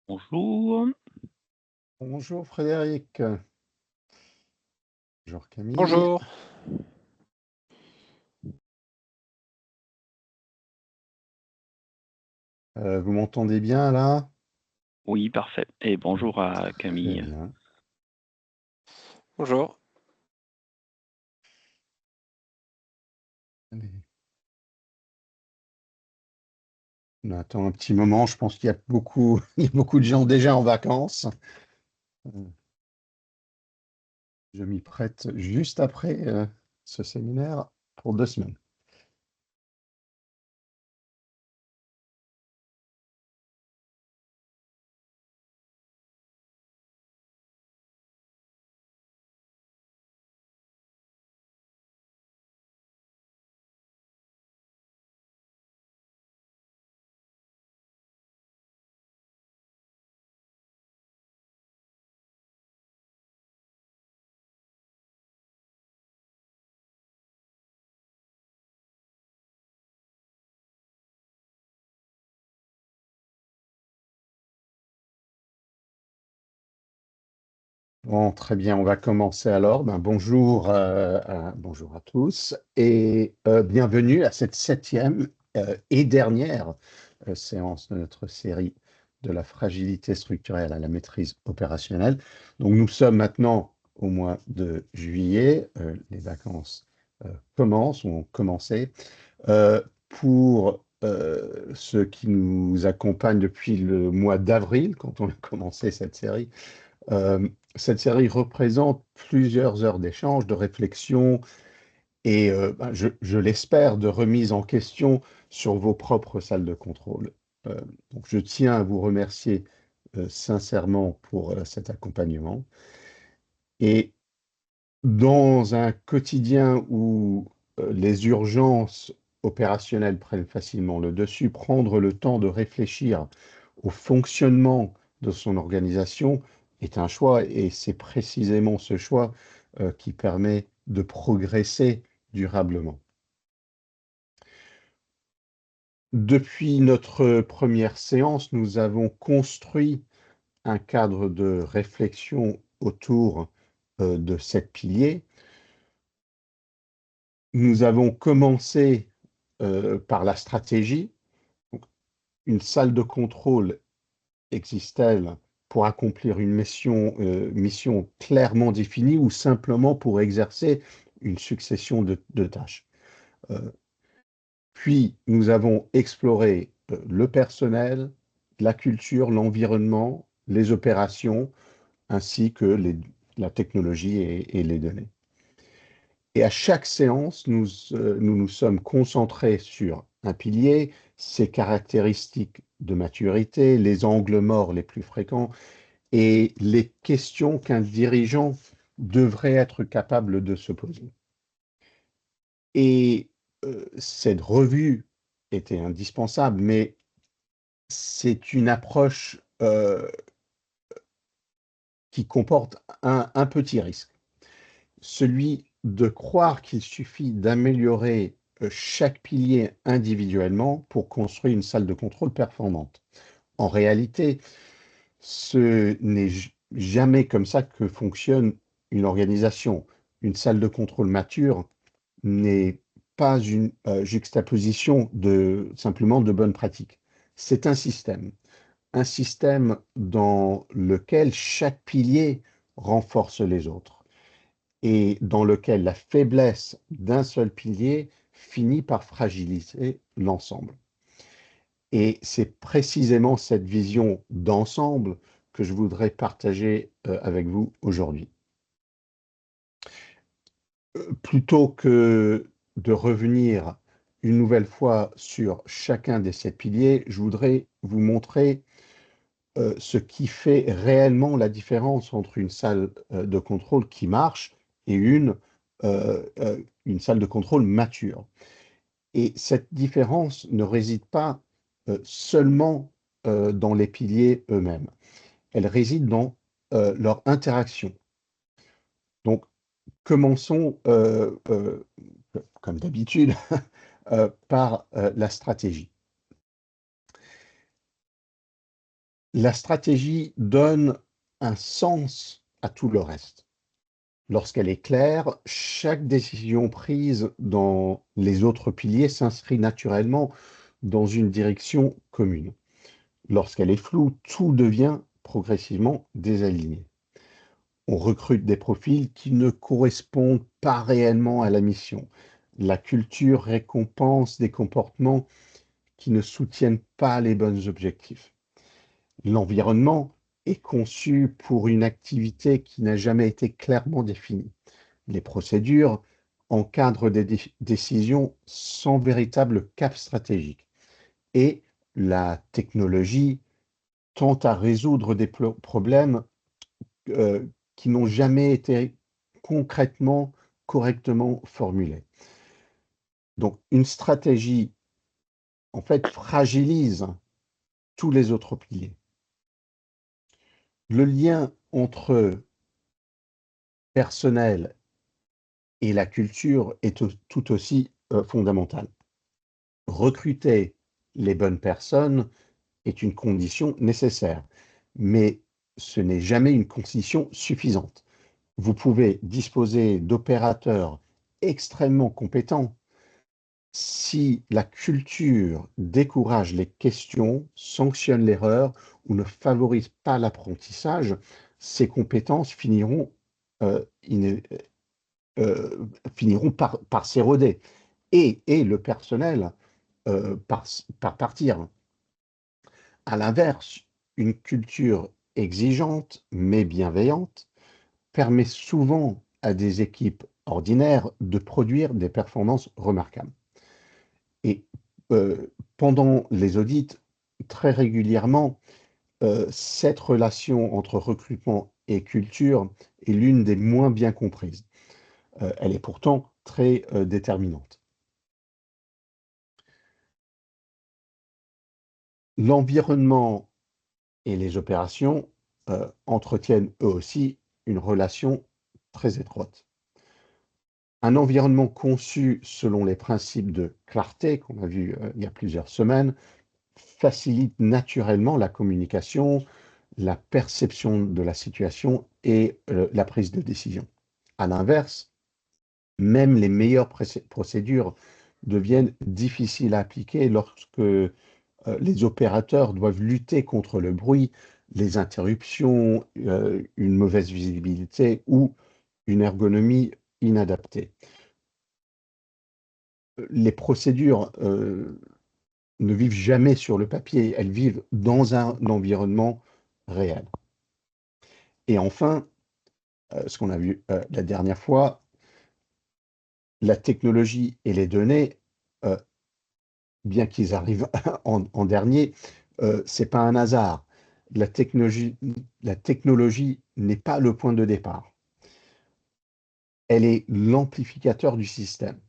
Bonjour. Bonjour Frédéric. Bonjour Camille. Bonjour. Vous m'entendez bien là? Oui, parfait. Et bonjour à Très Camille. bien. Bonjour. Allez. On attend un petit moment. Je pense qu'il y a beaucoup, il y a beaucoup de gens déjà en vacances. Euh, Je m'y prête juste après ce séminaire pour 2 semaines. Bon, très bien, on va commencer alors. Bonjour, bonjour à tous et bienvenue à cette 7e et dernière séance de notre série de la fragilité structurelle à la maîtrise opérationnelle. Donc nous sommes maintenant au mois de juillet, les vacances commencent ou ont commencé. Pour ceux qui nous accompagnent depuis le mois d'avril, quand on a commencé euh, cette série représente plusieurs heures d'échange, de réflexion et, je l'espère, de remise en question sur vos propres salles de contrôle. Donc je tiens à vous remercier sincèrement pour cet accompagnement. Et dans un quotidien où les urgences opérationnelles prennent facilement le dessus, prendre le temps de réfléchir au fonctionnement de son organisation est un choix, et c'est précisément ce choix qui permet de progresser durablement. Depuis notre première séance, nous avons construit un cadre de réflexion autour de 7 piliers. Nous avons commencé par la stratégie. Donc, une salle de contrôle existe-t-elle pour accomplir une mission clairement définie ou simplement pour exercer une succession de tâches? Euh, Puis, nous avons exploré le personnel, la culture, l'environnement, les opérations, ainsi que la technologie et les données. Et à chaque séance, nous nous sommes concentrés sur un pilier, ses caractéristiques de maturité, les angles morts les plus fréquents et les questions qu'un dirigeant devrait être capable de se poser. Et cette revue était indispensable, mais c'est une approche qui comporte un petit risque. Celui de croire qu'il suffit d'améliorer chaque pilier individuellement pour construire une salle de contrôle performante. En réalité, ce n'est jamais comme ça que fonctionne une organisation. Une salle de contrôle mature n'est pas une juxtaposition simplement de bonnes pratiques. C'est un système dans lequel chaque pilier renforce les autres et dans lequel la faiblesse d'un seul pilier finit par fragiliser l'ensemble. Et c'est précisément cette vision d'ensemble que je voudrais partager avec vous aujourd'hui. Plutôt que de revenir une nouvelle fois sur chacun des 7 piliers, je voudrais vous montrer ce qui fait réellement la différence entre une salle de contrôle qui marche et une salle de contrôle mature. Et cette différence ne réside pas seulement dans les piliers eux-mêmes. Elle réside dans leur interaction. Donc, commençons, comme d'habitude, par la stratégie. La stratégie donne un sens à tout le reste. Lorsqu'elle est claire, chaque décision prise dans les autres piliers s'inscrit naturellement dans une direction commune. Lorsqu'elle est floue, tout devient progressivement désaligné. On recrute des profils qui ne correspondent pas réellement à la mission. La culture récompense des comportements qui ne soutiennent pas les bons objectifs. L'environnement est conçu pour une activité qui n'a jamais été clairement définie. Les procédures encadrent des décisions sans véritable cap stratégique. Et la technologie tente à résoudre des problèmes euh, qui n'ont jamais été concrètement, correctement formulés. Donc, une stratégie, en fait, fragilise tous les autres piliers. Le lien entre personnel et la culture est tout aussi fondamental. Recruter les bonnes personnes est une condition nécessaire, mais ce n'est jamais une condition suffisante. Vous pouvez disposer d'opérateurs extrêmement compétents. Si la culture décourage les questions, sanctionne l'erreur ou ne favorise pas l'apprentissage, ces compétences euh, finiront par s'éroder et le personnel par partir. À l'inverse, une culture exigeante mais bienveillante permet souvent à des équipes ordinaires de produire des performances remarquables. Et pendant les audits, très régulièrement, cette relation entre recrutement et culture est l'une des moins bien comprises. Elle est pourtant très déterminante. L'environnement et les opérations entretiennent eux aussi une relation très étroite. Un environnement conçu selon les principes de clarté qu'on a vu il y a plusieurs semaines facilite naturellement la communication, la perception de la situation et la prise de décision. À l'inverse, même les meilleures procédures deviennent difficiles à appliquer lorsque les opérateurs doivent lutter contre le bruit, les interruptions, une mauvaise visibilité ou une ergonomie inadaptée. Les procédures ne vivent jamais sur le papier, elles vivent dans un environnement réel. Et enfin, ce qu'on a vu la dernière fois, la technologie et les données, euh, bien qu'ils arrivent en dernier, c'est pas un hasard. La technologie n'est pas le point de départ. Elle est l'amplificateur du système.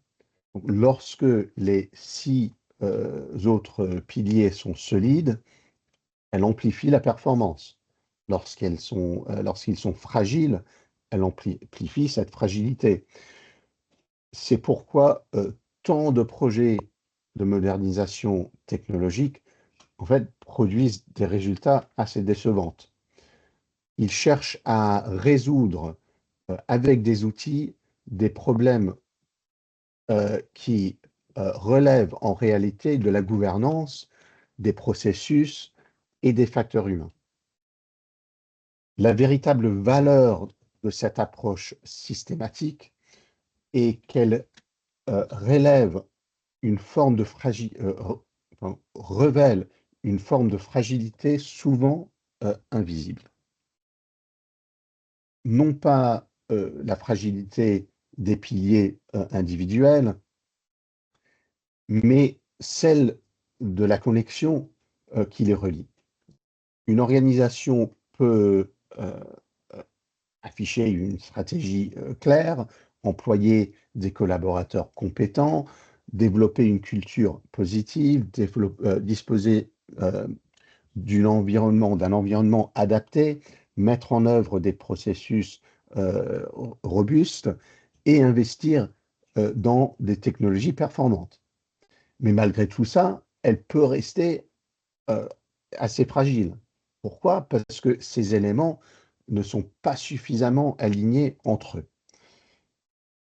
Donc, lorsque les 6 autres piliers sont solides, elle amplifie la performance. Lorsqu'ils sont fragiles, elle amplifie cette fragilité. C'est pourquoi tant de projets de modernisation technologique en fait, produisent des résultats assez décevants. Ils cherchent à résoudre avec des outils des problèmes qui relèvent en réalité de la gouvernance, des processus et des facteurs humains. La véritable valeur de cette approche systématique est qu'elle relève une forme de révèle une forme de fragilité souvent invisible. Non pas la fragilité des piliers individuels, mais celle de la connexion qui les relie. Une organisation peut afficher une stratégie claire, employer des collaborateurs compétents, développer une culture positive, disposer d'un environnement adapté, mettre en œuvre des processus euh, robustes et investir dans des technologies performantes. Mais malgré tout ça, elle peut rester assez fragile. Pourquoi? Parce que ces éléments ne sont pas suffisamment alignés entre eux.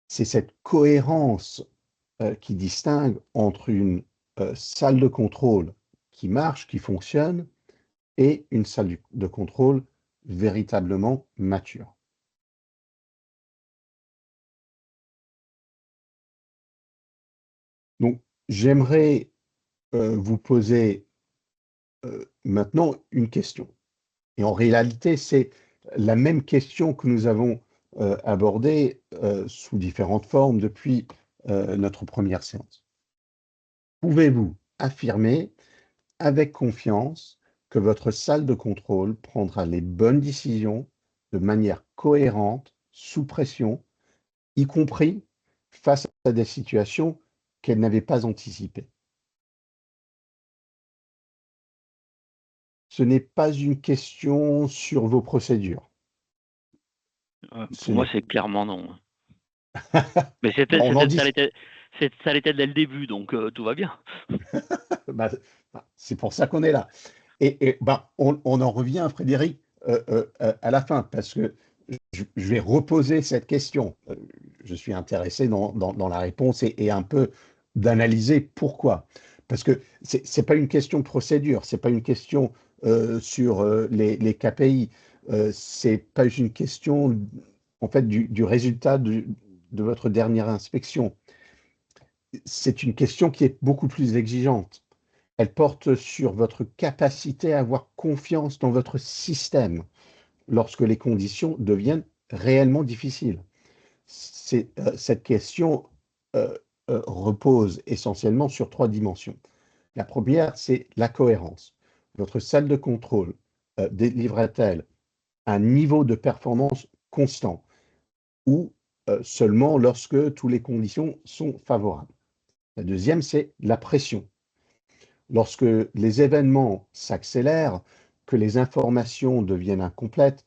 C'est cette cohérence qui distingue entre une salle de contrôle qui marche, qui fonctionne, et une salle de contrôle véritablement mature. Donc, j'aimerais vous poser maintenant une question. Et en réalité, c'est la même question que nous avons abordée sous différentes formes depuis notre première séance. Pouvez-vous affirmer avec confiance que votre salle de contrôle prendra les bonnes décisions de manière cohérente, sous pression, y compris face à des situations qu'elle n'avait pas anticipées? Ce n'est pas une question sur vos procédures. Ce Pour moi, n'est c'est clairement non. Mais bon, on en dit. ça l'était dès le début, donc tout va bien. Bah, c'est pour ça qu'on est là. Et bah, on en revient, Frédéric, à la fin, parce que je vais reposer cette question. Je suis intéressé dans la réponse et un peu d'analyser pourquoi. Parce que c'est pas une question de procédure, c'est pas une question sur les KPI, c'est pas une question en fait du résultat de votre dernière inspection. C'est une question qui est beaucoup plus exigeante. Elle porte sur votre capacité à avoir confiance dans votre système lorsque les conditions deviennent réellement difficiles. Cette question repose essentiellement sur trois dimensions. La première, c'est la cohérence. Votre salle de contrôle délivre-t-elle un niveau de performance constant ou seulement lorsque toutes les conditions sont favorables? La deuxième, c'est la pression. Lorsque les événements s'accélèrent, que les informations deviennent incomplètes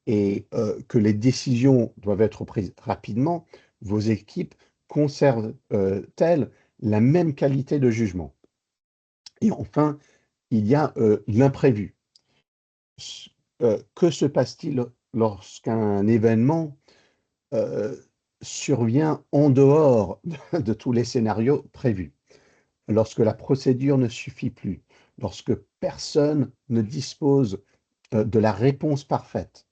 et que les décisions doivent être prises rapidement, vos équipes conservent-elles la même qualité de jugement? Et enfin, il y a l'imprévu. Que se passe-t-il lorsqu'un événement euh, survient en dehors de tous les scénarios prévus? Lorsque la procédure ne suffit plus, lorsque personne ne dispose de la réponse parfaite,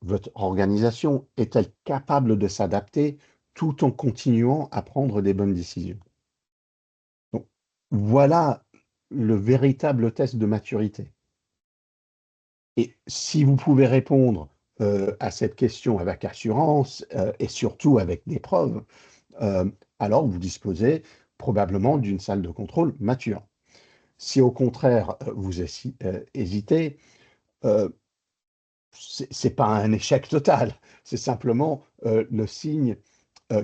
votre organisation est-elle capable de s'adapter tout en continuant à prendre des bonnes décisions? Donc, voilà le véritable test de maturité. Et si vous pouvez répondre à cette question avec assurance et surtout avec des preuves, euh, alors vous disposez probablement d'une salle de contrôle mature. Si au contraire vous hésitez, euh, c'est pas un échec total, c'est simplement le signe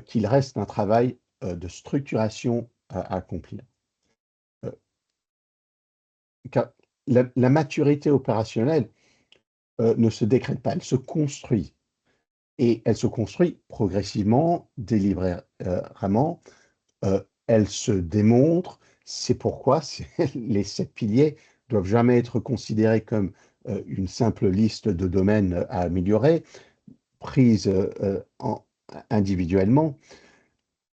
qu'il reste un travail de structuration à accomplir. Euh, Car la maturité opérationnelle ne se décrète pas, elle se construit. Et elle se construit progressivement, délibérément, elle se démontre. C'est pourquoi les 7 piliers doivent jamais être considérés comme une simple liste de domaines à améliorer, prise individuellement.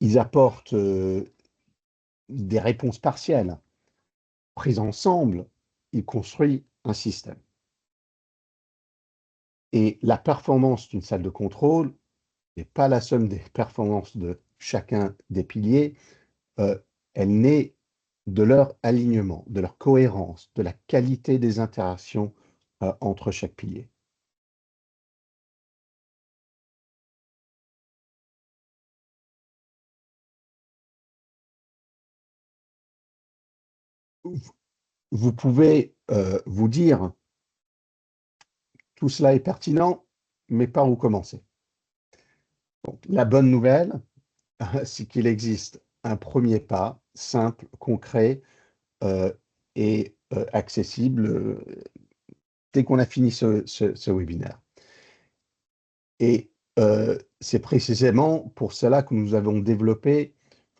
Ils apportent des réponses partielles. Pris ensemble, ils construisent un système. Et la performance d'une salle de contrôle n'est pas la somme des performances de chacun des piliers, euh, elle naît de leur alignement, de leur cohérence, de la qualité des interactions entre chaque pilier. Vous pouvez vous dire, tout cela est pertinent, mais par où commencer? Donc, la bonne nouvelle, c'est qu'il existe un premier pas simple, concret euh, et accessible dès qu'on a fini ce webinaire. Et c'est précisément pour cela que nous avons développé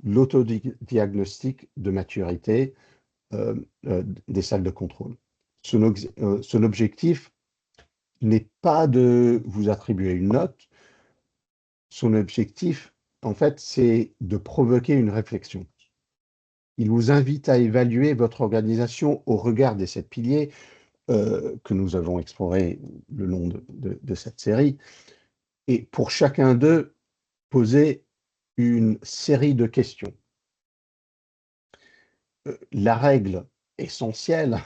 l'autodiagnostic de maturité des salles de contrôle. Son objectif n'est pas de vous attribuer une note. Son objectif, en fait, c'est de provoquer une réflexion. Il vous invite à évaluer votre organisation au regard des 7 piliers que nous avons explorés le long de cette série. Et pour chacun d'eux, poser une série de questions. La règle essentielle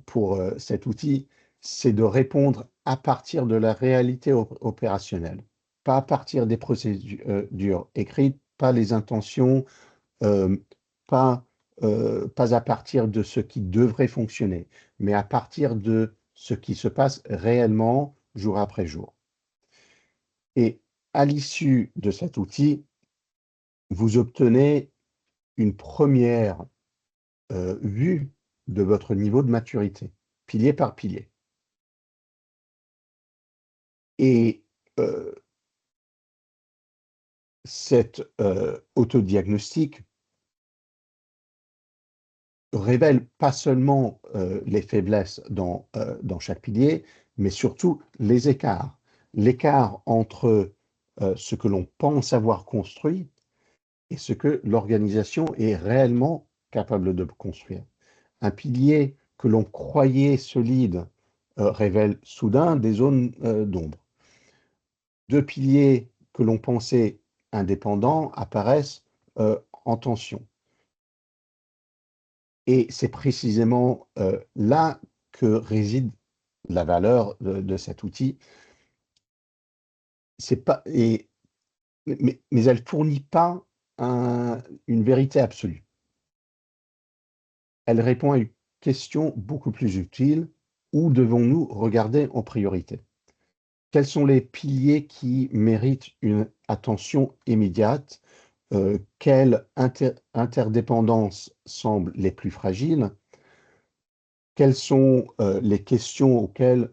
pour cet outil, c'est de répondre à partir de la réalité opérationnelle, pas à partir des procédures écrites, pas les intentions, euh, pas, pas à partir de ce qui devrait fonctionner, mais à partir de ce qui se passe réellement jour après jour. Et à l'issue de cet outil, vous obtenez une première vue de votre niveau de maturité, pilier par pilier. Et cet autodiagnostic révèle pas seulement les faiblesses dans chaque pilier, mais surtout les écarts. L'écart entre ce que l'on pense avoir construit et ce que l'organisation est réellement capable de construire. Un pilier que l'on croyait solide révèle soudain des zones d'ombre. Deux piliers que l'on pensait indépendants apparaissent en tension. Et c'est précisément là que réside la valeur de cet outil. C'est pas, mais elle ne fournit pas une vérité absolue. Elle répond à une question beaucoup plus utile. Où devons-nous regarder en priorité? Quels sont les piliers qui méritent une attention immédiate? Quelles interdépendances semblent les plus fragiles? Quelles sont les questions auxquelles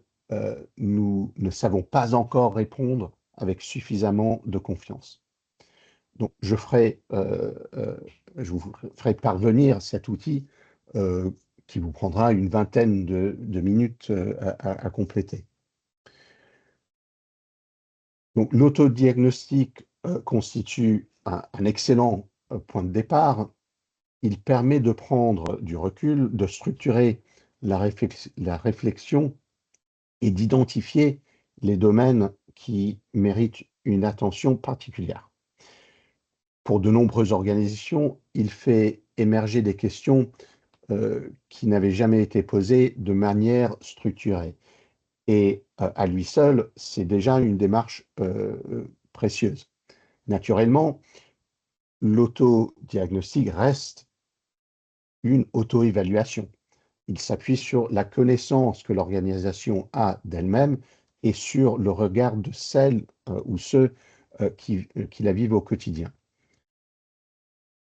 nous ne savons pas encore répondre avec suffisamment de confiance? Donc, je vous ferai parvenir cet outil qui vous prendra une vingtaine de minutes à compléter. Donc, l'autodiagnostic constitue un excellent point de départ. Il permet de prendre du recul, de structurer la réflexion et d'identifier les domaines qui méritent une attention particulière. Pour de nombreuses organisations, il fait émerger des questions qui n'avaient jamais été posées de manière structurée. Et à lui seul, c'est déjà une démarche précieuse. Naturellement, l'autodiagnostic reste une auto-évaluation. Il s'appuie sur la connaissance que l'organisation a d'elle-même et sur le regard de celles ou ceux qui la vivent au quotidien.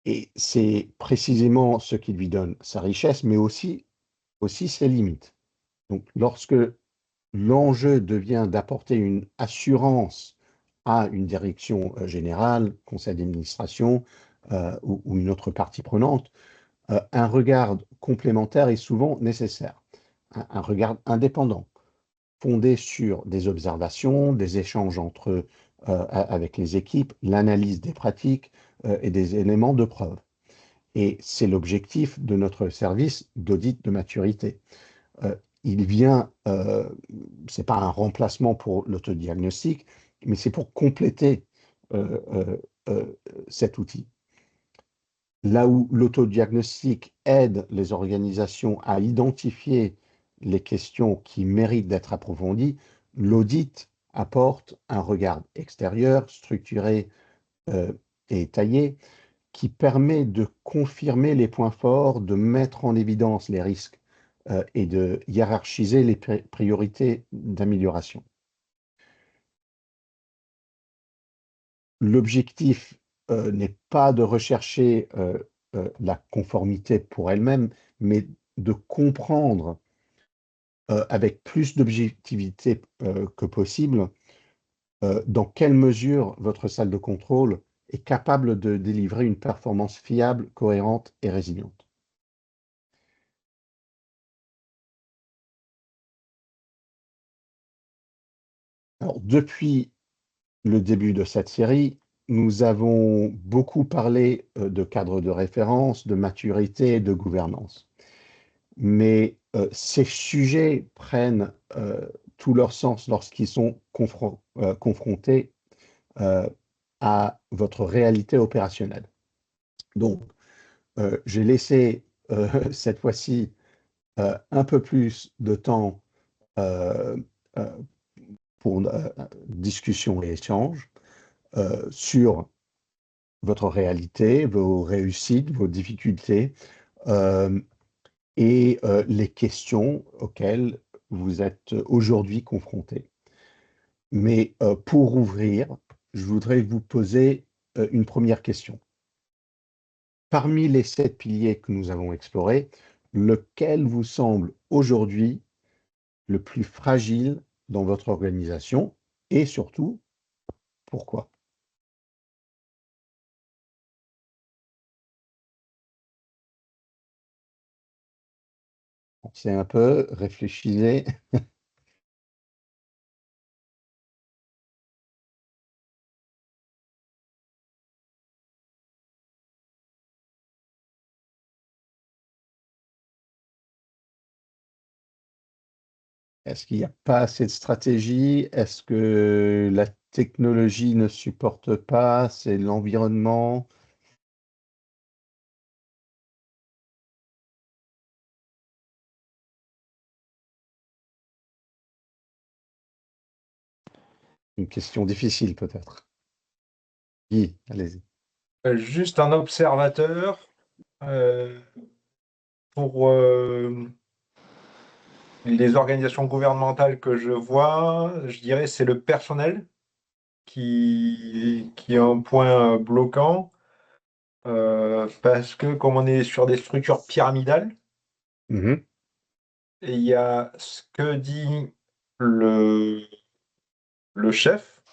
Et c'est précisément ce qui lui donne sa richesse, mais aussi ses limites. Donc, lorsque l'enjeu devient d'apporter une assurance à une direction générale, conseil d'administration ou une autre partie prenante, un regard complémentaire est souvent nécessaire, un regard indépendant, fondé sur des observations, des échanges avec les équipes, l'analyse des pratiques et des éléments de preuve. Et c'est l'objectif de notre service d'audit de maturité. Il vient, c'est pas un remplacement pour l'autodiagnostic, mais c'est pour compléter euh, euh, euh, cet outil. Là où l'autodiagnostic aide les organisations à identifier les questions qui méritent d'être approfondies, l'audit apporte un regard extérieur, structuré et taillé, qui permet de confirmer les points forts, de mettre en évidence les risques et de hiérarchiser les priorités d'amélioration. L'objectif n'est pas de rechercher la conformité pour elle-même, mais de comprendre avec plus d'objectivité que possible dans quelle mesure votre salle de contrôle est capable de délivrer une performance fiable, cohérente et résiliente. Alors, depuis le début de cette série, nous avons beaucoup parlé de cadre de référence, de maturité et de gouvernance. Mais ces sujets prennent tout leur sens lorsqu'ils sont confrontés euh, à votre réalité opérationnelle. Donc, j'ai laissé cette fois-ci un peu plus de temps euh, euh, pour discussion et échange sur votre réalité, vos réussites, vos difficultés euh, et les questions auxquelles vous êtes aujourd'hui confrontés. Mais pour ouvrir, je voudrais vous poser une première question. Parmi les 7 piliers que nous avons explorés, lequel vous semble aujourd'hui le plus fragile dans votre organisation et surtout, pourquoi? Pensez un peu, réfléchissez. Est-ce qu'il n'y a pas assez de stratégie? Est-ce que la technologie ne supporte pas? C'est l'environnement? Une question difficile peut-être. Guy, allez-y. Juste un observateur euh, pour les organisations gouvernementales que je vois, je dirais c'est le personnel qui est un point bloquant parce que comme on est sur des structures pyramidales, Mhm, et il y a ce que dit le, le chef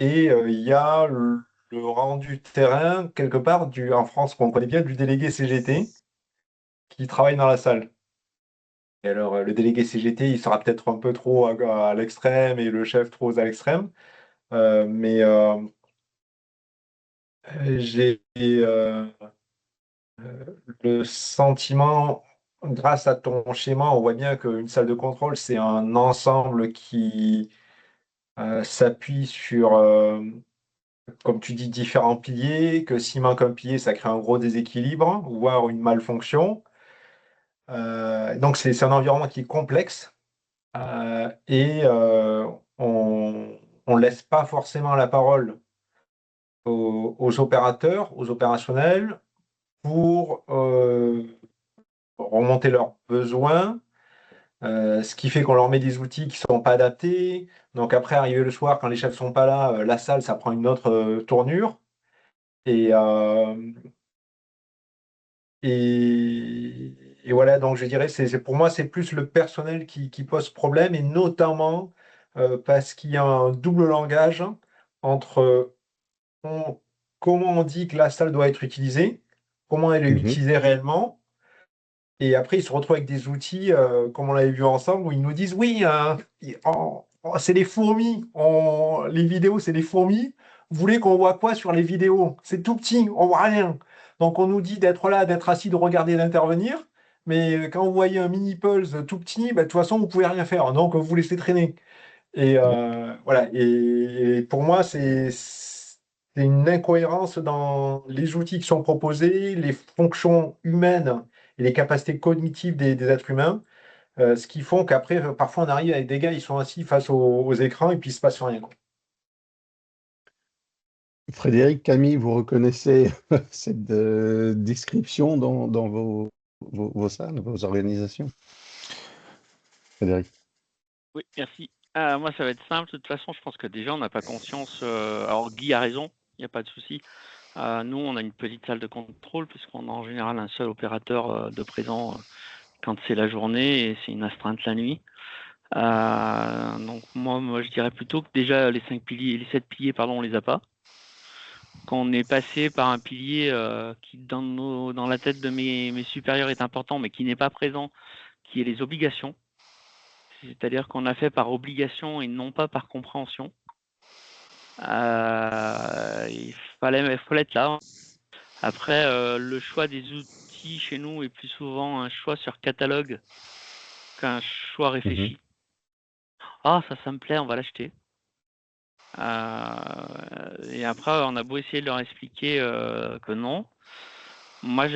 et il y a le rendu terrain quelque part en France qu'on connaît bien du délégué CGT qui travaille dans la salle. Et alors, le délégué CGT, il sera peut-être un peu trop à l'extrême et le chef trop à l'extrême. Mais j'ai le sentiment, grâce à ton schéma, on voit bien qu'une salle de contrôle, c'est un ensemble qui s'appuie sur, comme tu dis, différents piliers, que s'il manque un pilier, ça crée un gros déséquilibre, voire une malfonction. Donc, c'est un environnement qui est complexe. Et on ne laisse pas forcément la parole aux opérateurs, aux opérationnels, pour remonter leurs besoins, ce qui fait qu'on leur met des outils qui ne sont pas adaptés. Donc après, arrivé le soir, quand les chefs ne sont pas là, la salle, ça prend une autre tournure. Et, euh, et voilà, donc je dirais, pour moi, c'est plus le personnel qui pose problème, et notamment parce qu'il y a un double langage entre on- comment on dit que la salle doit être utilisée, comment elle est mhm. utilisée réellement, et après ils se retrouvent avec des outils, comme on l'avait vu ensemble, où ils nous disent oui, c'est les fourmis, les vidéos c'est les fourmis, vous voulez qu'on voit quoi sur les vidéos? C'est tout petit, on voit rien. Donc on nous dit d'être là, d'être assis, de regarder, d'intervenir, mais quand vous voyez un mini pulse tout petit, bah, de toute façon vous pouvez rien faire, donc vous laissez traîner. Et voilà. Et pour moi, c'est une incohérence dans les outils qui sont proposés, les fonctions humaines et les capacités cognitives des êtres humains, ce qui font qu'après, parfois, on arrive avec des gars, ils sont assis face aux écrans et puis il se passe rien, quoi. Frédéric, Camille, vous reconnaissez cette description dans vos salles, vos organisations? Frédéric. Oui, merci. Moi, ça va être simple. De toute façon, je pense que déjà, on n'a pas conscience. Alors, Guy a raison, il n'y a pas de souci. Nous, on a une petite salle de contrôle, puisqu'on a en général un seul opérateur de présent quand c'est la journée et c'est une astreinte la nuit. Donc, moi, je dirais plutôt que déjà, les 7 piliers, pardon, on les a pas. Qu'on est passé par un pilier qui, dans la tête de mes supérieurs, est important, mais qui n'est pas présent, qui est les obligations. C'est-à-dire qu'on a fait par obligation et non pas par compréhension. Il fallait être là. Après, le choix des outils chez nous est plus souvent un choix sur catalogue qu'un choix réfléchi. Ah, ça me plaît, on va l'acheter. Et après, on a beau essayer de leur expliquer que non. Moi,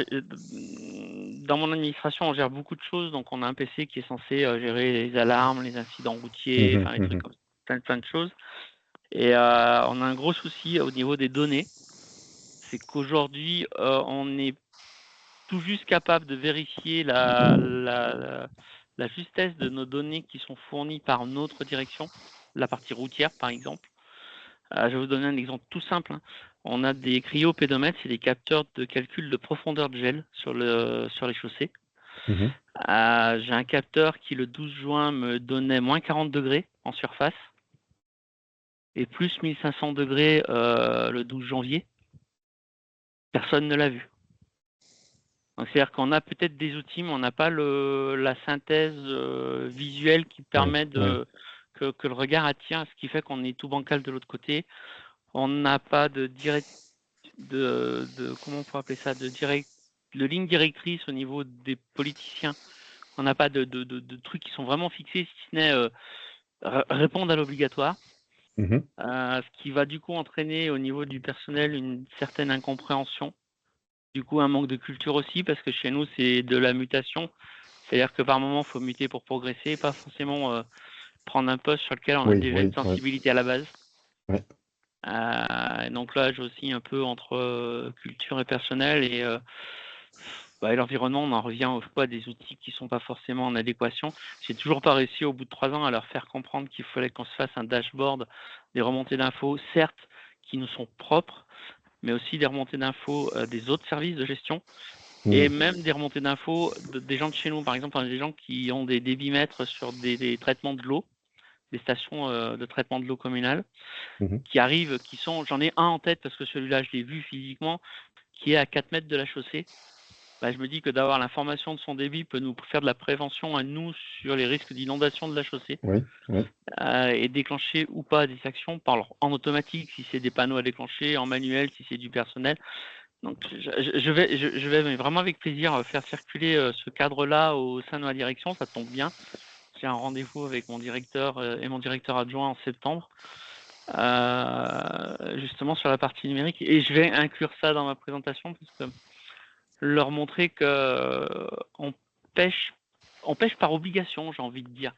dans mon administration, on gère beaucoup de choses. Donc, on a un PC qui est censé gérer les alarmes, les incidents routiers, enfin, les trucs comme plein de choses. Et on a un gros souci au niveau des données. C'est qu'aujourd'hui, on est tout juste capable de vérifier la justesse de nos données qui sont fournies par notre direction, la partie routière, par exemple. Je vais vous donner un exemple tout simple. On a des cryopédomètres, c'est des capteurs de calcul de profondeur de gel sur les chaussées. J'ai un capteur qui, le 12 juin, me donnait moins 40 degrés en surface et plus 1500 degrés le 12 janvier. Personne ne l'a vu. Donc, c'est-à-dire qu'on a peut-être des outils, mais on n'a pas la synthèse visuelle qui permet que le regard attire, ce qui fait qu'on est tout bancal de l'autre côté. On n'a pas de comment on pourrait appeler ça, de ligne directrice au niveau des politiciens. On n'a pas de trucs qui sont vraiment fixés, si ce n'est répondre à l'obligatoire. Ce qui va du coup entraîner au niveau du personnel une certaine incompréhension. Du coup, un manque de culture aussi, parce que chez nous, c'est de la mutation. C'est-à-dire que par moment, il faut muter pour progresser, pas forcément prendre un poste sur lequel on a déjà une sensibilité à la base. Donc là, j'oscille un peu entre culture et personnel, et l'environnement, on en revient au choix des outils qui ne sont pas forcément en adéquation. J'ai toujours pas réussi au bout de 3 ans à leur faire comprendre qu'il fallait qu'on se fasse un dashboard, des remontées d'infos, certes, qui nous sont propres, mais aussi des remontées d'infos des autres services de gestion, et même des remontées d'infos des gens de chez nous. Par exemple, on a des gens qui ont des débitmètres sur des traitements de l'eau, des stations de traitement de l'eau communale, qui arrivent, j'en ai un en tête parce que celui-là, je l'ai vu physiquement, qui est à 4 mètres de la chaussée. Je me dis que d'avoir l'information de son débit peut nous faire de la prévention à nous sur les risques d'inondation de la chaussée. Et déclencher ou pas des actions en automatique si c'est des panneaux à déclencher, en manuel si c'est du personnel. Donc je vais vraiment avec plaisir faire circuler ce cadre-là au sein de ma direction, ça tombe bien. J'ai un rendez-vous avec mon directeur et mon directeur adjoint en septembre, justement sur la partie numérique, et je vais inclure ça dans ma présentation parce que leur montrer qu'on pêche par obligation, j'ai envie de dire.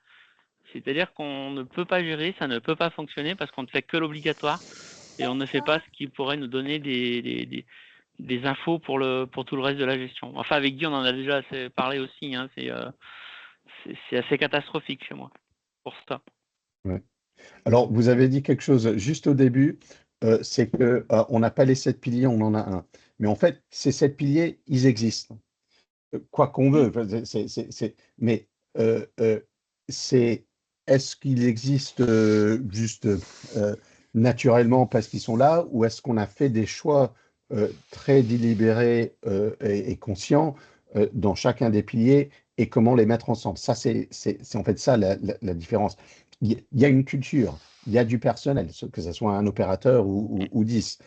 C'est-à-dire qu'on ne peut pas gérer, ça ne peut pas fonctionner parce qu'on ne fait que l'obligatoire et on ne fait pas ce qui pourrait nous donner des infos pour tout le reste de la gestion. Enfin, avec Guy, on en a déjà assez parlé aussi. Hein, c'est assez catastrophique chez moi pour ça. Alors, vous avez dit quelque chose juste au début, c'est que on n'a pas les 7 piliers, on en a un. Mais en fait, ces 7 piliers, ils existent. Quoi qu'on veut. Mais est-ce qu'ils existent juste naturellement parce qu'ils sont là, ou est-ce qu'on a fait des choix très délibérés et conscients dans chacun des piliers et comment les mettre ensemble? Ça, c'est en fait ça la différence. Il y a une culture, il y a du personnel, que ce soit un opérateur ou 10.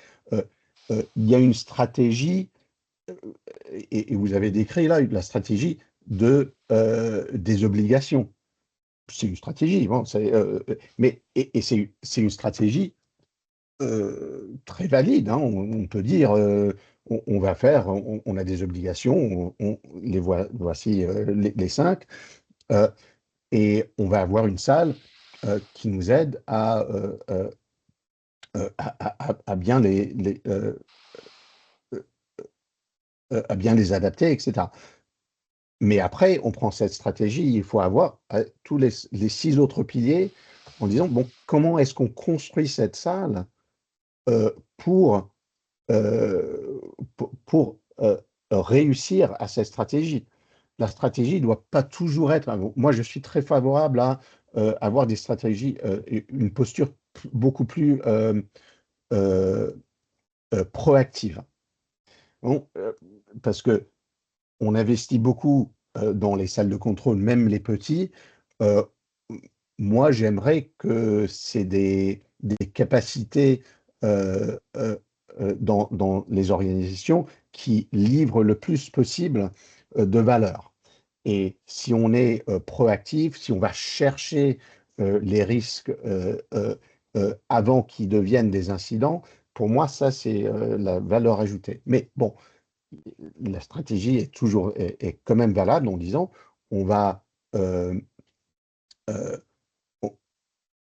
Il y a une stratégie, et vous avez décrit là la stratégie des obligations. C'est une stratégie, bon, mais c'est une stratégie très valide. Hein, on peut dire, on va faire, on a des obligations, voici les 5, et on va avoir une salle qui nous aide à bien à bien les adapter, etc. Mais après, on prend cette stratégie, il faut avoir tous les 6 autres piliers en disant, bon, comment est-ce qu'on construit cette salle pour réussir à cette stratégie? La stratégie ne doit pas toujours être... Moi, je suis très favorable à avoir des stratégies, une posture beaucoup plus proactive. Bon, parce que on investit beaucoup dans les salles de contrôle, même les petits. moi, j'aimerais que c'est des capacités euh, euh, dans les organisations qui livrent le plus possible de valeur. Et si on est proactif, si on va chercher les risques avant qu'ils deviennent des incidents, pour moi, ça, c'est la valeur ajoutée. Mais bon, la stratégie est quand même valable en disant on va, euh, euh, on,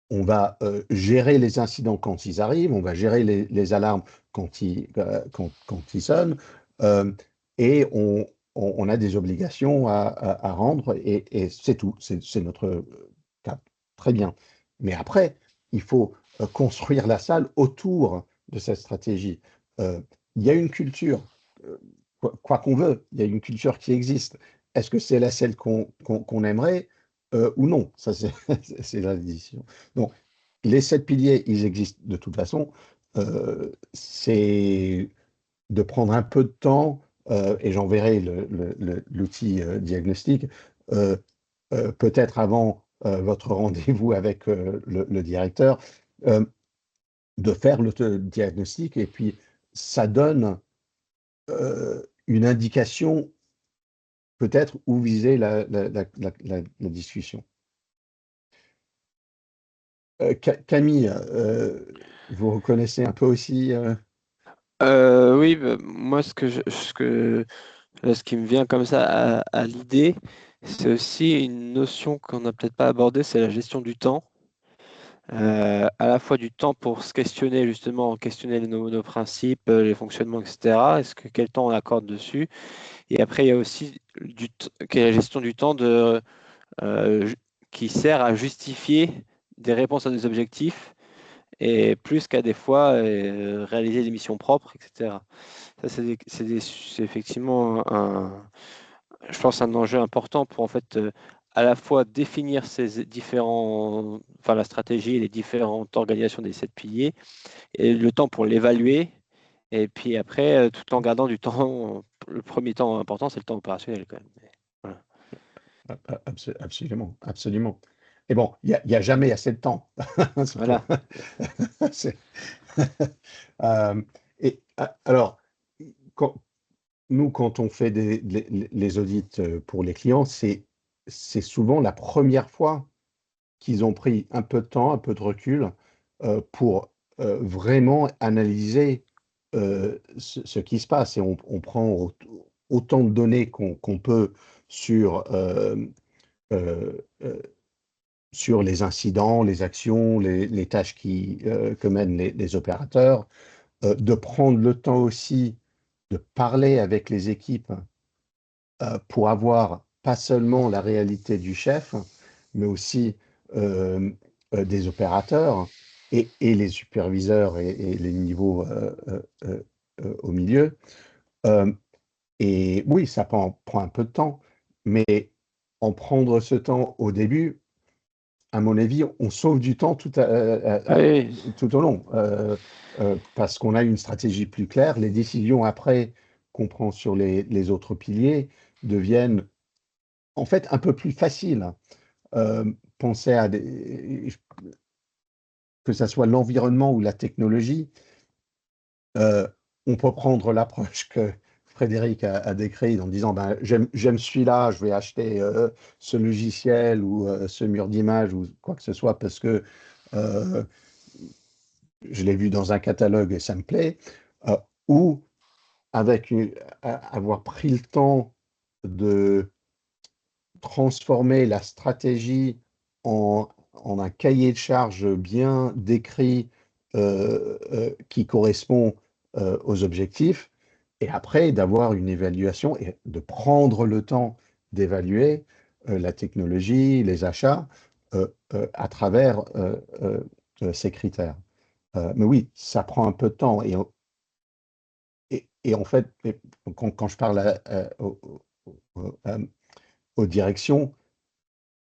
on va gérer les incidents quand ils arrivent, on va gérer les alarmes quand ils sonnent, euh, et on a des obligations à rendre, et c'est tout. C'est notre cap. Très bien. Mais après, il faut construire la salle autour de cette stratégie. Euh, il y a une culture, euh, quoi qu'on veut, il y a une culture qui existe. Est-ce que c'est celle qu'on aimerait ou non? Ça, c'est c'est la décision. Donc, les 7 piliers, ils existent de toute façon. C'est de prendre un peu de temps, et j'enverrai l'outil diagnostic, euh, peut-être avant votre rendez-vous avec le directeur, euh, de faire le diagnostic, et puis ça donne une indication peut-être où viser la discussion. Camille, vous reconnaissez un peu aussi Oui, bah, moi, ce qui me vient comme ça à l'idée, c'est aussi une notion qu'on n'a peut-être pas abordée, c'est la gestion du temps. À la fois du temps pour se questionner, justement, questionner nos principes, les fonctionnements, etc. Quel temps on accorde dessus? Et après, il y a aussi la gestion du temps euh, qui sert à justifier des réponses à des objectifs et plus qu'à des fois réaliser des missions propres, etc. Ça, c'est effectivement je pense, un enjeu important pour en fait à la fois définir enfin la stratégie et les différentes organisations des 7 piliers, et le temps pour l'évaluer, et puis après, tout en gardant du temps. Le premier temps important, c'est le temps opérationnel quand même. Voilà. Absolument, absolument. Et bon, il y a jamais assez de temps. Voilà. C'est- Euh, alors, quand, nous, quand on fait les audits pour les clients, c'est souvent la première fois qu'ils ont pris un peu de temps, un peu de recul pour vraiment analyser ce qui se passe. Et on prend autant de données qu'on peut sur, euh, euh, sur les incidents, les actions, les tâches que mènent les opérateurs, de prendre le temps aussi de parler avec les équipes pour avoir pas seulement la réalité du chef, mais aussi euh, des opérateurs et les superviseurs et les niveaux au milieu. Euh, et oui, ça prend un peu de temps, mais en prendre ce temps au début, à mon avis, on sauve du temps Ah oui, tout au long, parce qu'on a une stratégie plus claire. Les décisions après qu'on prend sur les autres piliers deviennent en fait un peu plus faciles. Penser que ce soit l'environnement ou la technologie, euh, on peut prendre l'approche que Frédéric a décrite en disant ben, j'aime celui-là, je vais acheter ce logiciel ou ce mur d'image ou quoi que ce soit parce que euh, je l'ai vu dans un catalogue et ça me plaît, euh, ou avoir pris le temps de transformer la stratégie en un cahier de charges bien décrit qui correspond aux objectifs, et après d'avoir une évaluation et de prendre le temps d'évaluer la technologie, les achats à travers ces critères. Mais oui, ça prend un peu de temps. Et en fait, quand je parle aux directions,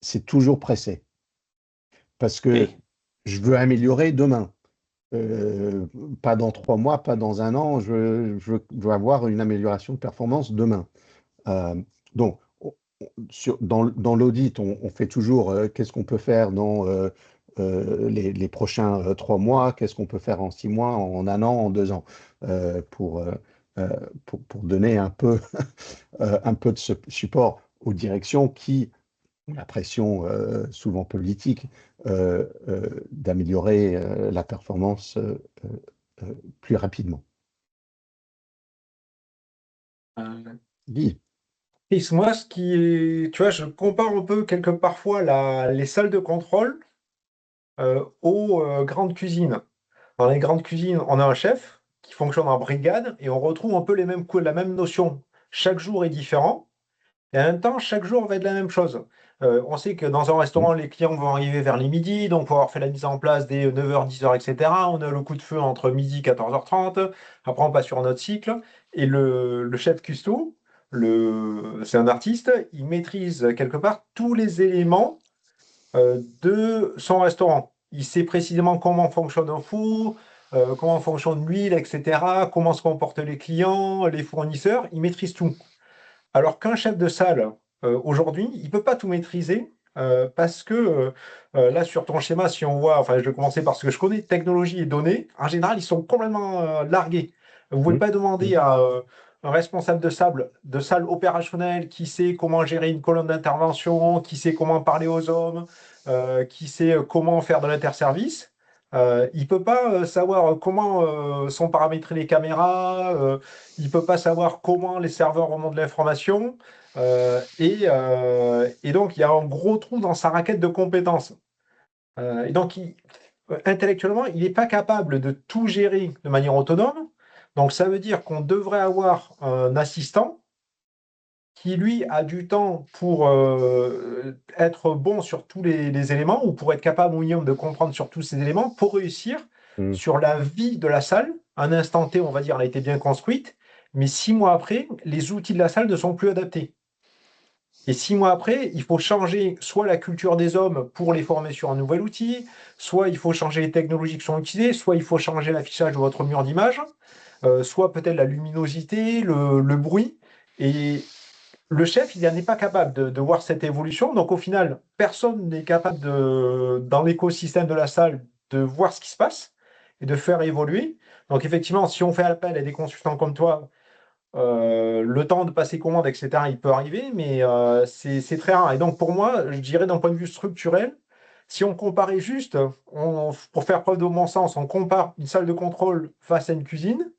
c'est toujours pressé. Parce que oui. je veux améliorer demain. Euh, Pas dans 3 mois, pas dans un an. Je veux avoir une amélioration de performance demain. Euh, donc, dans l'audit, on fait toujours qu'est-ce qu'on peut faire dans les prochains 3 mois, qu'est-ce qu'on peut faire en 6 mois, en un an, en 2 ans, euh, pour, euh, pour donner un peu, un peu de support aux directions qui ont la pression souvent politique d'améliorer la performance plus rapidement. Guy. Chris, moi, tu vois, je compare un peu parfois les salles de contrôle aux grandes cuisines. Dans les grandes cuisines, on a un chef qui fonctionne en brigade et on retrouve un peu la même notion. Chaque jour est différent et en même temps, chaque jour va être la même chose. On sait que dans un restaurant, les clients vont arriver vers les midis, donc pour avoir fait la mise en place dès 9h, 10h, etc. On a le coup de feu entre midi et 14h30. Après, on passe sur un autre cycle. Et le chef cuistot, c'est un artiste, il maîtrise quelque part tous les éléments de son restaurant. Il sait précisément comment fonctionne un four, comment fonctionne l'huile, etc., comment se comportent les clients, les fournisseurs. Il maîtrise tout. Alors qu'un chef de salle, aujourd'hui, il ne peut pas tout maîtriser parce que là, sur ton schéma, si on voit, enfin, je vais commencer par ce que je connais, technologie et données, en général, ils sont complètement largués. Vous ne pouvez pas demander à un responsable de salle opérationnelle qui sait comment gérer une colonne d'intervention, qui sait comment parler aux hommes, qui sait comment faire de l'interservice. Il ne peut pas savoir comment sont paramétrées les caméras, il ne peut pas savoir comment les serveurs remontent l'information. Et donc, il y a un gros trou dans sa raquette de compétences. Et donc, intellectuellement, il n'est pas capable de tout gérer de manière autonome. Donc, ça veut dire qu'on devrait avoir un assistant qui, lui, a du temps pour être bon sur tous les éléments ou pour être capable au minimum de comprendre sur tous ces éléments pour réussir sur la vie de la salle. Un instant T, on va dire, elle a été bien construite, mais 6 mois après, les outils de la salle ne sont plus adaptés. Et 6 mois après, il faut changer soit la culture des hommes pour les former sur un nouvel outil, soit il faut changer les technologies qui sont utilisées, soit il faut changer l'affichage de votre mur d'image, soit peut-être la luminosité, le bruit. Et le chef, il n'est pas capable de voir cette évolution. Donc, au final, personne n'est capable, dans l'écosystème de la salle, de voir ce qui se passe et de faire évoluer. Donc, effectivement, si on fait appel à des consultants comme toi, le temps de passer commande, etc., il peut arriver, mais c'est très rare. Et donc, pour moi, je dirais d'un point de vue structurel, si on comparait juste, pour faire preuve de bon sens, on compare une salle de contrôle face à une cuisine,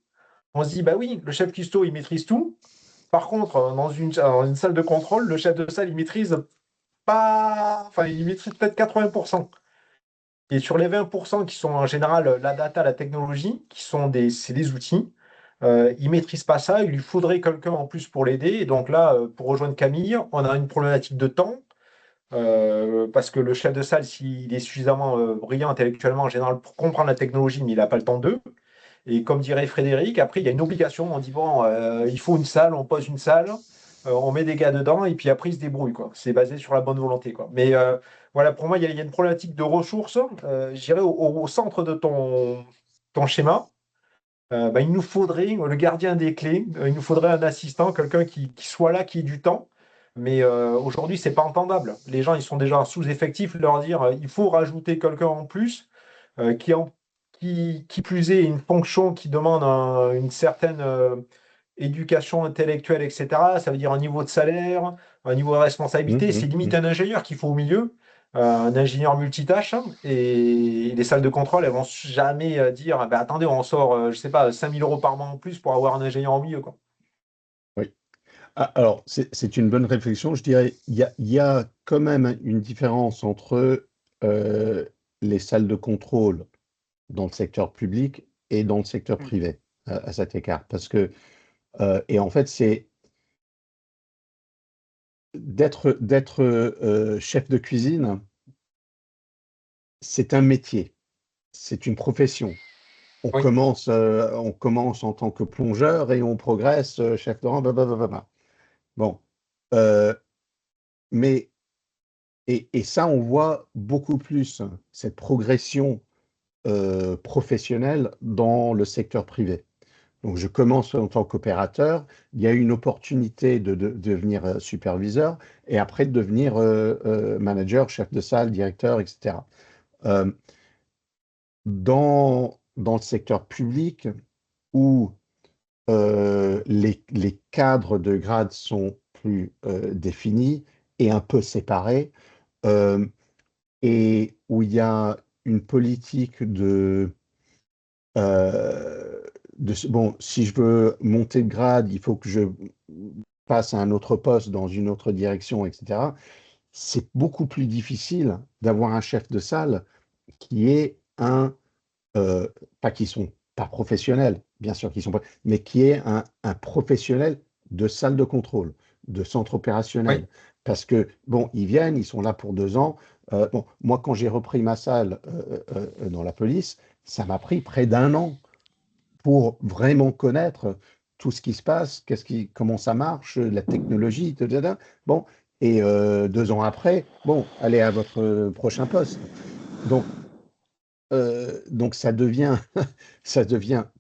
on se dit, bah oui, le chef cuistot, il maîtrise tout. Par contre, dans une salle de contrôle, le chef de salle, il maîtrise pas, enfin, il maîtrise peut-être 80%. Et sur les 20% qui sont en général la data, la technologie, c'est des outils, il maîtrise pas ça, il lui faudrait quelqu'un en plus pour l'aider. Et donc là, pour rejoindre Camille, on a une problématique de temps, parce que le chef de salle, s'il est suffisamment brillant intellectuellement en général pour comprendre la technologie, mais il n'a pas le temps d'eux. Et comme dirait Frédéric, après, il y a une obligation. On dit, bon, il faut une salle, on pose une salle, on met des gars dedans, et puis après, ils se débrouillent, quoi. C'est basé sur la bonne volonté, quoi. Mais voilà, pour moi, il y a une problématique de ressources. Je dirais au centre de ton schéma, bah, il nous faudrait le gardien des clés, il nous faudrait un assistant, quelqu'un qui soit là, qui ait du temps. Mais aujourd'hui, c'est pas entendable. Les gens, ils sont déjà sous-effectifs, leur dire, il faut rajouter quelqu'un en plus qui plus est une fonction qui demande une certaine éducation intellectuelle, etc. Ça veut dire un niveau de salaire, un niveau de responsabilité. C'est limite un ingénieur qu'il faut au milieu, un ingénieur multitâche. Et les salles de contrôle, elles vont jamais dire, ah ben, attendez, on sort, je sais pas, 5 000 € par mois en plus pour avoir un ingénieur au milieu, quoi. Oui. Alors, c'est une bonne réflexion. Je dirais, il y a quand même une différence entre les salles de contrôle dans le secteur public et dans le secteur privé à cet écart. Parce que, et en fait, c'est d'être chef de cuisine, c'est un métier, c'est une profession. On Oui. commence en tant que plongeur et on progresse chef de rang, blablabla. Bon, mais et ça, on voit beaucoup plus cette progression professionnelle dans le secteur privé. Donc, je commence en tant qu'opérateur, il y a une opportunité de devenir superviseur et après de devenir manager, chef de salle, directeur, etc. Euh, dans le secteur public, où les cadres de grade sont plus définis et un peu séparés, euh, et où il y a une politique bon, si je veux monter de grade, il faut que je passe à un autre poste dans une autre direction, etc. C'est beaucoup plus difficile d'avoir un chef de salle qui est pas qui sont pas professionnels, bien sûr qu'ils sont pas, mais qui est un professionnel de salle de contrôle, de centre Oui, opérationnel. Parce que, bon, ils viennent, ils sont là pour 2 ans. Bon, moi, quand j'ai repris ma salle dans la police, ça m'a pris près d'1 an pour vraiment connaître tout ce qui se passe, comment ça marche, la technologie, etc. Bon, et 2 ans après, bon, allez à votre prochain poste. Donc ça devient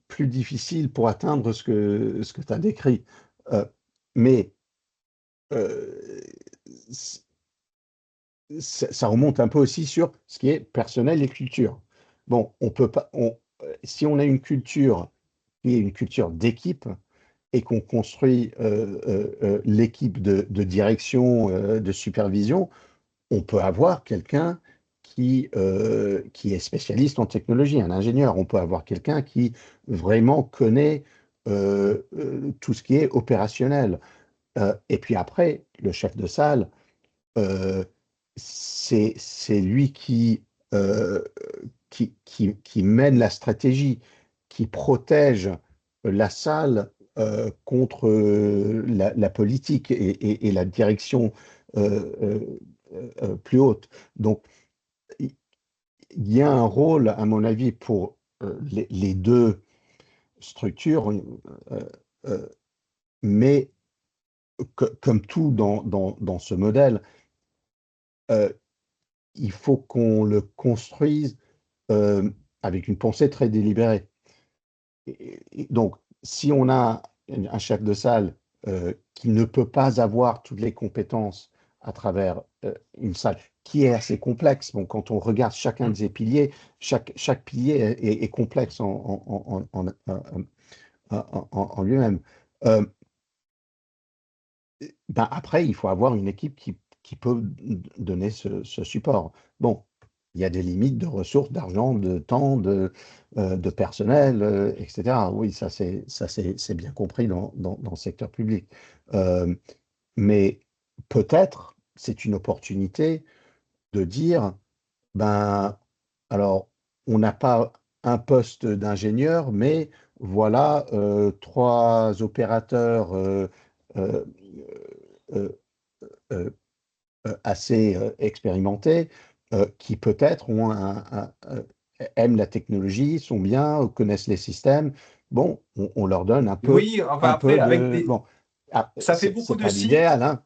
plus difficile pour atteindre ce que tu as décrit. Euh, mais euh, c- ça remonte un peu aussi sur ce qui est personnel et culture. Bon, on peut pas, si on a une culture qui est une culture d'équipe et qu'on construit l'équipe de direction, de supervision, on peut avoir quelqu'un qui est spécialiste en technologie, un ingénieur. On peut avoir quelqu'un qui vraiment connaît tout ce qui est opérationnel. Et puis après, le chef de salle, euh, c'est lui euh, qui mène la stratégie, qui protège la salle contre la politique et la direction euh, plus haute. Donc, il y a un rôle, à mon avis, pour les deux structures, euh, mais comme tout dans ce modèle, euh, il faut qu'on le construise avec une pensée très délibérée. Donc, si on a un chef de salle qui ne peut pas avoir toutes les compétences à travers une salle qui est assez complexe, bon, quand on regarde chacun de mm, ces piliers, chaque pilier est complexe en lui-même. Euh, Ben après, il faut avoir une équipe qui peut donner ce support. Bon, il y a des limites de ressources, d'argent, de temps, de personnel, etc. Oui, c'est bien compris dans le secteur public. Euh, mais peut-être c'est une opportunité de dire, ben, alors, on n'a pas un poste d'ingénieur, mais voilà 3 opérateurs euh, euh, euh, assez expérimentés qui peut-être aiment la technologie, sont bien, connaissent les systèmes. Bon, on leur donne oui, enfin un après, peu avec de... des. Bon, ah, Ça fait c'est beaucoup de pas si. l'idéal, hein.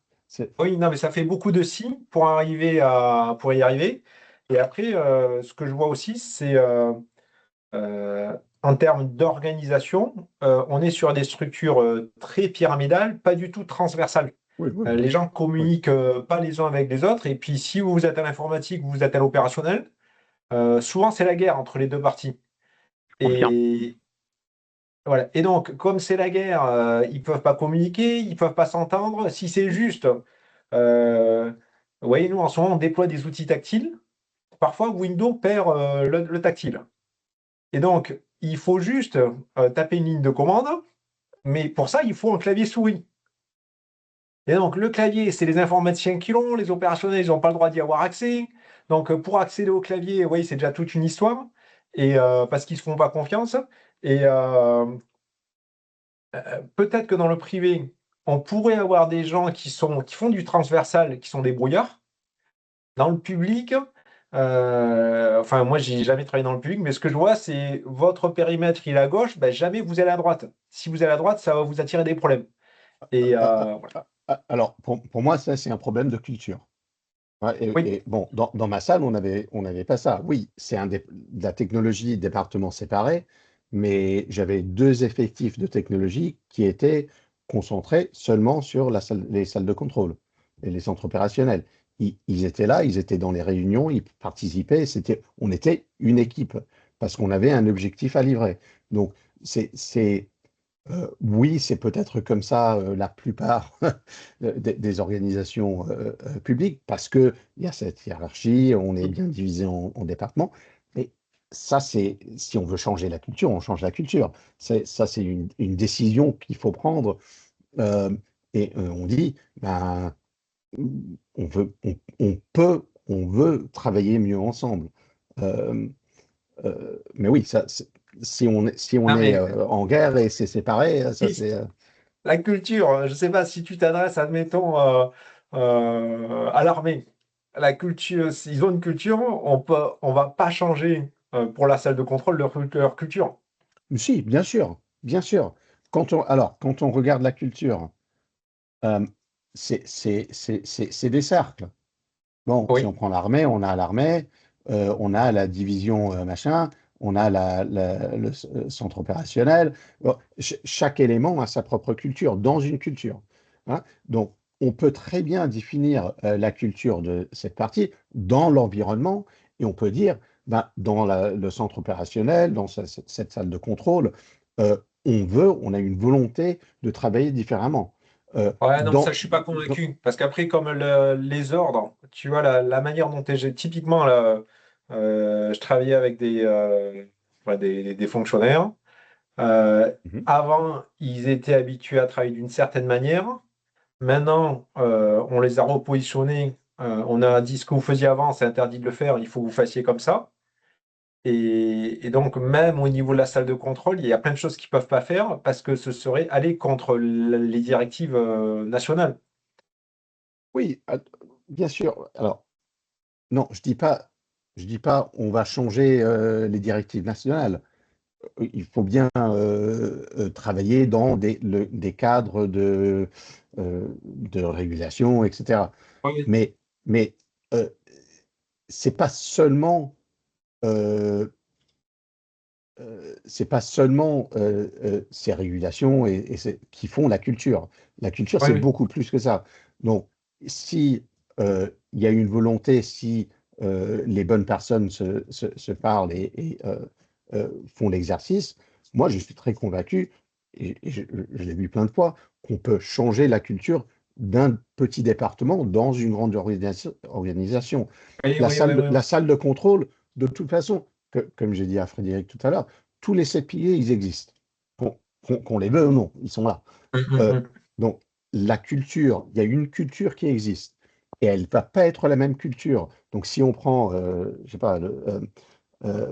Oui, non, mais ça fait beaucoup de si pour y arriver. Et après, ce que je vois aussi, c'est euh, en termes d'organisation, on est sur des structures très pyramidales, pas du tout transversales. Oui, oui, Les oui, gens oui. communiquent pas les uns avec les autres. Et puis, si vous êtes à l'informatique, vous êtes à l'opérationnel, souvent c'est la guerre entre les deux parties. Je confirme. Et voilà. Et donc, comme c'est la guerre, ils peuvent pas communiquer, ils peuvent pas s'entendre. Si c'est juste, vous voyez, nous en ce moment, on déploie des outils tactiles. Parfois, Windows perd le tactile. Et donc, il faut juste taper une ligne de commande, mais pour ça, il faut un clavier souris. Et donc, le clavier, c'est les informaticiens qui l'ont, les opérationnels, ils n'ont pas le droit d'y avoir accès. Donc, pour accéder au clavier, oui, c'est déjà toute une histoire, et parce qu'ils ne se font pas confiance. Et peut-être que dans le privé, on pourrait avoir des gens qui font du transversal, qui sont des brouillards. Dans le public, enfin, moi, j'ai jamais travaillé dans le public, mais ce que je vois, c'est votre périmètre, il est à gauche, ben, jamais vous allez à droite. Si vous allez à droite, ça va vous attirer des problèmes. Et voilà. Alors, pour moi, ça, c'est un problème de culture. Ouais, Oui, et bon, dans ma salle, on avait pas ça. Oui, c'est de la technologie, département séparé, mais j'avais 2 effectifs de technologie qui étaient concentrés seulement sur les salles de contrôle et les centres opérationnels. Ils étaient là, ils étaient dans les réunions, ils participaient, on était une équipe parce qu'on avait un objectif à livrer. Donc, oui, c'est peut-être comme ça la plupart des organisations publiques, parce qu'il y a cette hiérarchie, on est bien divisé en départements. Mais ça, si on veut changer la culture, on change la culture. Ça, c'est une décision qu'il faut prendre. euh, on dit, ben, on veut travailler mieux ensemble. Euh, mais oui, si on Non, est mais en guerre et c'est séparé, ça oui, c'est. la culture, je ne sais pas si tu t'adresses, admettons, à l'armée. La culture, s'ils ont une culture, on va pas changer pour la salle de contrôle leur culture. Si, bien sûr, bien sûr. Quand on regarde la culture, euh, c'est des cercles. Bon, si Oui. on prend l'armée, on a l'armée, on a la division machin, on a le centre opérationnel. Bon, chaque élément a sa propre culture, dans une culture. Hein. Donc, on peut très bien définir la culture de cette partie dans l'environnement, et on peut dire, ben, dans le centre opérationnel, dans cette salle de contrôle, euh, on a une volonté de travailler différemment. Ouais, non, ça, je suis pas convaincu. Parce qu'après, comme les ordres, tu vois, la manière dont typiquement, là, je travaillais avec ouais, des fonctionnaires. Mhm. Avant, ils étaient habitués à travailler d'une certaine manière. Maintenant, on les a repositionnés. On a dit ce que vous faisiez avant, c'est interdit de le faire, il faut que vous fassiez comme ça. Et donc, même au niveau de la salle de contrôle, il y a plein de choses qu'ils ne peuvent pas faire parce que ce serait aller contre les directives nationales. Oui, bien sûr. Alors, non, je dis pas, on va changer les directives nationales. Il faut bien travailler dans des cadres de régulation, etc. Oui, Mais euh, euh, c'est pas seulement ces régulations qui font la culture. La culture, oui, c'est oui. beaucoup plus que ça. Donc, si il y a une volonté, si les bonnes personnes se parlent font l'exercice, moi, je suis très convaincu, et je l'ai vu plein de fois, qu'on peut changer la culture d'un petit département dans une grande organisation. Oui, La oui, oui, salle, oui. la salle de contrôle, de toute façon, comme j'ai dit à Frédéric tout à l'heure, tous les 7 piliers, ils existent. Qu'on les veut ou non, ils sont là. Euh, donc, la culture, il y a une culture qui existe. Et elle ne va pas être la même culture. Donc, si on prend, je sais pas, euh,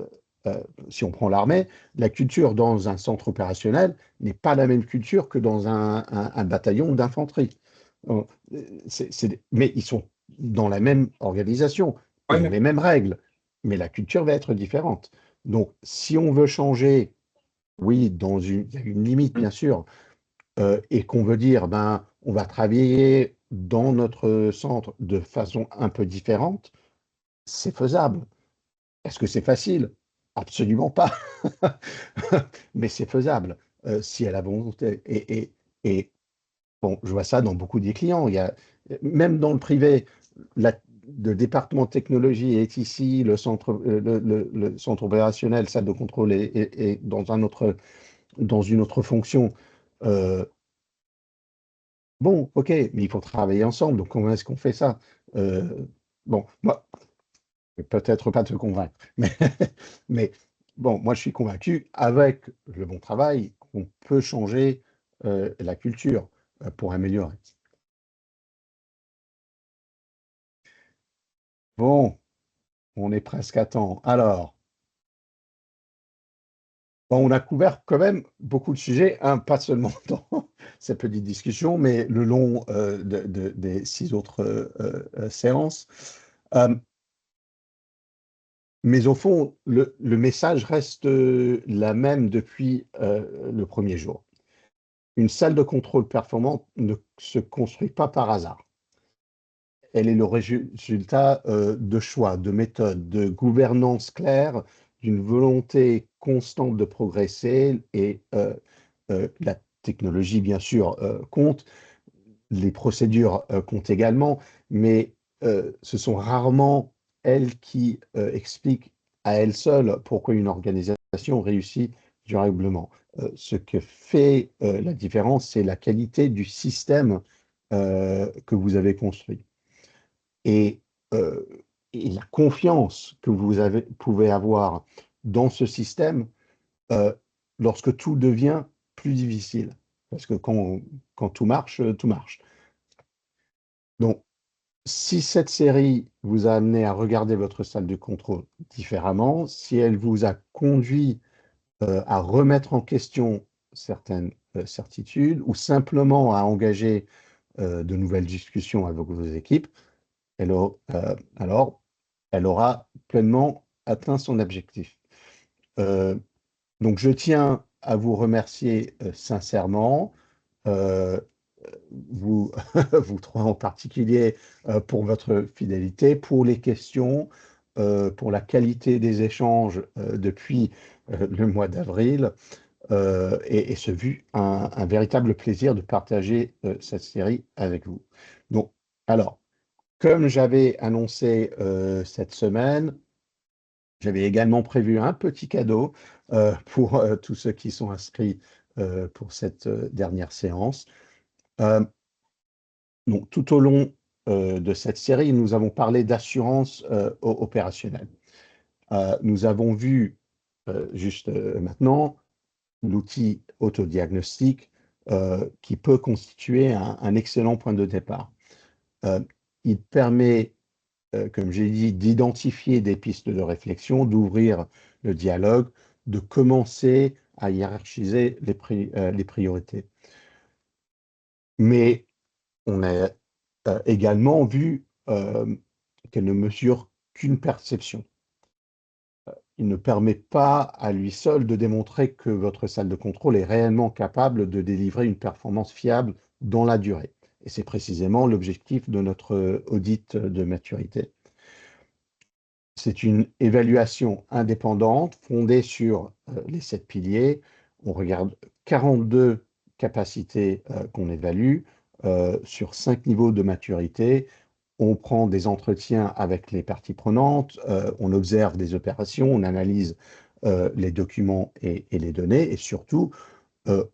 si on prend l'armée, la culture dans un centre opérationnel n'est pas la même culture que dans un bataillon d'infanterie. Euh, mais ils sont dans la même organisation, Oui, ils ont mais les mêmes règles, mais la culture va être différente. Donc, si on veut changer, oui, il y a une limite, bien sûr, et qu'on veut dire, ben, on va travailler dans notre centre de façon un peu différente, c'est faisable. Est-ce que c'est facile? Absolument pas. Mais c'est faisable si elle a volonté. Et bon, je vois ça dans beaucoup des clients. Même dans le privé, le département de technologie est ici, le centre opérationnel, salle de contrôle est dans une autre fonction. Euh, bon, ok, mais il faut travailler ensemble. Donc, comment est-ce qu'on fait ça? Euh, bon, moi, je vais peut-être pas te convaincre, mais bon, moi, je suis convaincu, avec le bon travail, qu'on peut changer la culture pour améliorer. Bon, on est presque à temps. Alors, bon, on a couvert quand même beaucoup de sujets, hein, pas seulement dans cette petite discussion, mais le long des 6 autres séances. Euh, mais au fond, le message reste la même depuis le premier jour. Une salle de contrôle performante ne se construit pas par hasard. Elle est le résultat de choix, de méthodes, de gouvernance claire d'une volonté constante de progresser et la technologie, bien sûr, compte, les procédures comptent également, mais ce sont rarement elles qui expliquent à elles seules pourquoi une organisation réussit durablement. Ce que fait la différence, c'est la qualité du système que vous avez construit. Et, euh, et la confiance que pouvez avoir dans ce système euh, lorsque tout devient plus difficile. Parce que quand tout marche, tout marche. Donc, si cette série vous a amené à regarder votre salle de contrôle différemment, si elle vous a conduit à remettre en question certaines certitudes ou simplement à engager de nouvelles discussions avec vos équipes, alors elle aura pleinement atteint son objectif. Donc, je tiens à vous remercier sincèrement, euh, vous, vous trois en particulier, pour votre fidélité, pour les questions, pour la qualité des échanges depuis le mois d'avril. Et ce fut un véritable plaisir de partager cette série avec vous. Donc, alors, comme j'avais annoncé cette semaine, j'avais également prévu un petit cadeau pour tous ceux qui sont inscrits pour cette dernière séance. Donc, tout au long de cette série, nous avons parlé d'assurance opérationnelle. Nous avons vu juste maintenant l'outil autodiagnostic qui peut constituer un excellent point de départ. Il permet, comme j'ai dit, d'identifier des pistes de réflexion, d'ouvrir le dialogue, de commencer à hiérarchiser les priorités. Mais on a également vu qu'elle ne mesure qu'une perception. Il ne permet pas à lui seul de démontrer que votre salle de contrôle est réellement capable de délivrer une performance fiable dans la durée. Et c'est précisément l'objectif de notre audit de maturité. C'est une évaluation indépendante fondée sur les 7 piliers. On regarde 42 capacités qu'on évalue sur 5 niveaux de maturité. On prend des entretiens avec les parties prenantes, on observe des opérations, on analyse les documents et les données, et surtout, euh,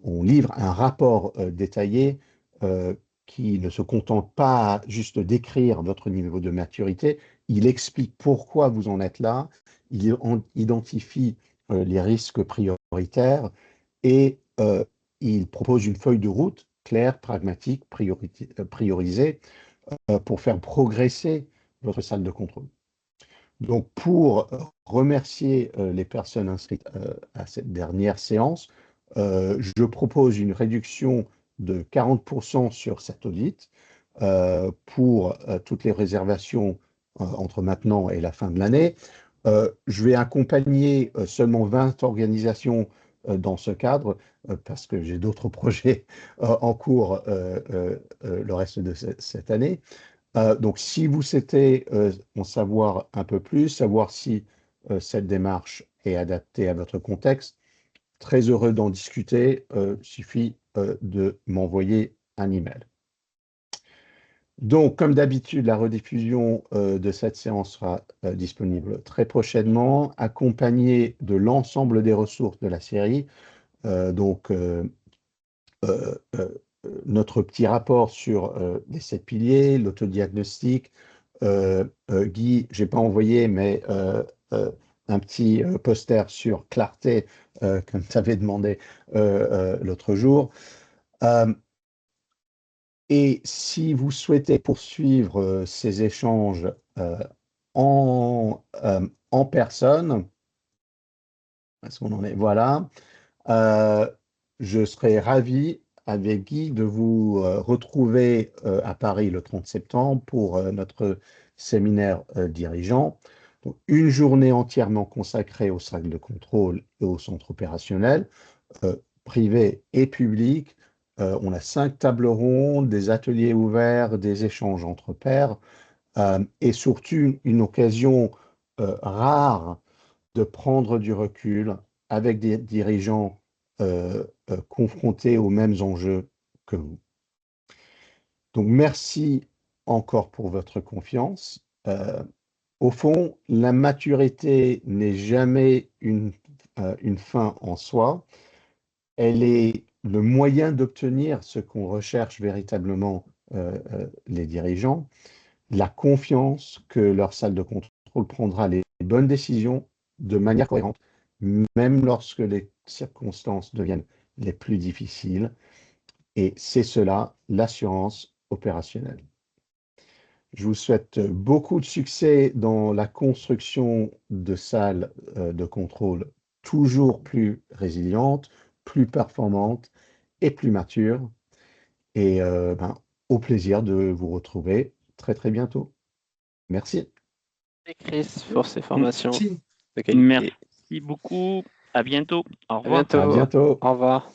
on livre un rapport détaillé qui ne se contente pas juste d'écrire votre niveau de maturité, il explique pourquoi vous en êtes là, il identifie les risques prioritaires et il propose une feuille de route claire, pragmatique, priorisée pour faire progresser votre salle de contrôle. Donc, pour remercier les personnes inscrites à cette dernière séance, je propose une réduction de 40% sur cet audit pour toutes les réservations entre maintenant et la fin de l'année. Je vais accompagner seulement 20 organisations dans ce cadre parce que j'ai d'autres projets en cours le reste de cette année. Donc, si vous souhaitez en savoir un peu plus, savoir si cette démarche est adaptée à votre contexte, très heureux d'en discuter, suffit de m'envoyer un email. Donc, comme d'habitude, la rediffusion de cette séance sera disponible très prochainement, accompagnée de l'ensemble des ressources de la série. Notre petit rapport sur les 7 piliers, l'autodiagnostic. Guy, je n'ai pas envoyé, mais un petit poster sur clarté, comme tu avais demandé l'autre jour. Et si vous souhaitez poursuivre ces échanges en personne, est-ce qu'on en est? Voilà. Je serai ravi avec Guy de vous retrouver à Paris le 30 septembre pour notre séminaire dirigeant. Donc, une journée entièrement consacrée aux salles de contrôle et au centre opérationnel, privé et public. On a 5 tables rondes, des ateliers ouverts, des échanges entre pairs et surtout une occasion rare de prendre du recul avec des dirigeants confrontés aux mêmes enjeux que vous. Donc, merci encore pour votre confiance. Au fond, la maturité n'est jamais une fin en soi. Elle est le moyen d'obtenir ce qu'on recherche véritablement les dirigeants, la confiance que leur salle de contrôle prendra les bonnes décisions de manière cohérente, même lorsque les circonstances deviennent les plus difficiles. Et c'est cela, l'assurance opérationnelle. Je vous souhaite beaucoup de succès dans la construction de salles de contrôle toujours plus résilientes, plus performantes et plus matures. Et au plaisir de vous retrouver très très bientôt. Merci. Et Chris pour ces formations Si. de qualité. Merci beaucoup. À bientôt. Au À revoir. bientôt. À bientôt. Au revoir.